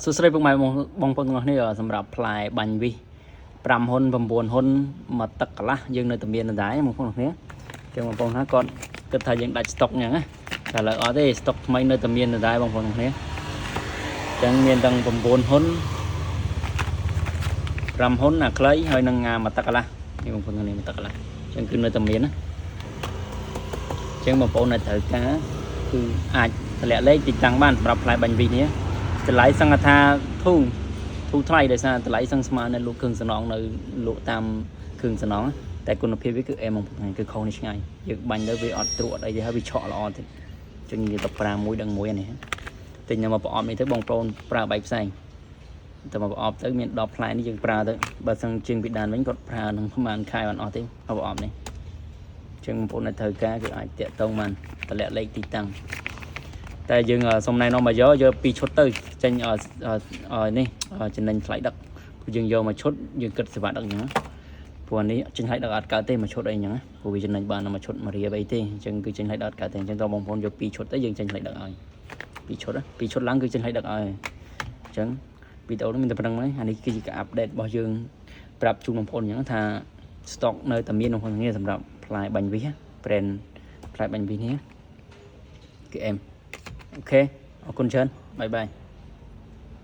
សួស្តីពុកម៉ែបងប្អូនទាំងអស់គ្នាសម្រាប់ផ្លែបាញ់វិស5ហ៊ុន9ហ៊ុនមកទឹកកន្លះយើងនៅតែមានដែរបងប្អូនគ្នាចឹងបងប្អូនថាគាត់គិតថាយើងដាច់ស្តុកអញ្ចឹងណាតែឥឡូវអត់ទេស្តុកថ្មីនៅតែមានដែរបងប្អូនគ្នាចឹងមានទាំង9ហ៊ុន5ហ៊ុនអាខ្លីហើយនឹងមកទឹកកន្លះនេះបងប្អូនគ្នាមកទឹកកន្លះចឹងគឺនៅតែមានណាចឹងបងប្អូននៅត្រូវការគឺអាចតម្លាក់លេខទីតាំងបានសម្រាប់ផ្លែបាញ់វិសនេះតម្លៃសង្កថាធូរថ្លៃដោយសារតម្លៃសង្ស្មើនៅលោកគ្រឿងសំណងនៅលោកតាមគ្រឿងសំណងតែគុណភាពវាគឺអែមបងប្អូនគឺខុសនេះឆ្ងាយយើងបាញ់ទៅវាអត់ត្រួតអីទេហើយវាឆក់ល្អទេចឹងនិយាយទៅប្រាមួយដឹងមួយនេះតែញ៉ាំមកប្រអប់នេះទៅបងប្អូនប្រើបែកផ្សេងតែមកប្រអប់ទៅមាន10ផ្លែនេះយើងប្រើទៅបើសិនជាងពីដានវិញគាត់ប្រើនឹងប្រហែលខែអត់ទេប្រអប់នេះចឹងបងប្អូននៅត្រូវការគឺអាចតាក់ទងបានតម្លាក់លេខទីតាំងតែយើងសុំណែនាំមកយក2ឈុតទៅចេញនេះចំណេញថ្លៃដឹកព្រោះយើងយកមកឈុតយើងគិតសេវាដឹកអញ្ចឹងព្រោះនេះចេញថ្លៃដឹកអត់កើតទេមកឈុតអីអញ្ចឹងព្រោះវាចំណេញបានមកឈុតមករៀបអីទេអញ្ចឹងគឺចេញថ្លៃដឹកអត់កើតទេអញ្ចឹងតើបងប្អូនយក2ឈុតទៅយើងចេញថ្លៃដឹកឲ្យ2ឈុត2ឈុតឡើងគឺចេញថ្លៃដឹកឲ្យអញ្ចឹងវីដេអូនេះមានតែប៉ុណ្្នឹងហ្នឹងអានេះគឺជាការអាប់ដេតរបស់យើងប្រាប់ជូនបងប្អូនអញ្ចឹងថា stock នៅតែមានបងប្អូនគ្នាសម្រាប់ផ្លែបាញ់វិស brand ផ្លែបាញ់វិសនេះគឺអែមអូខេអរគុណច្រើនបាយបាយ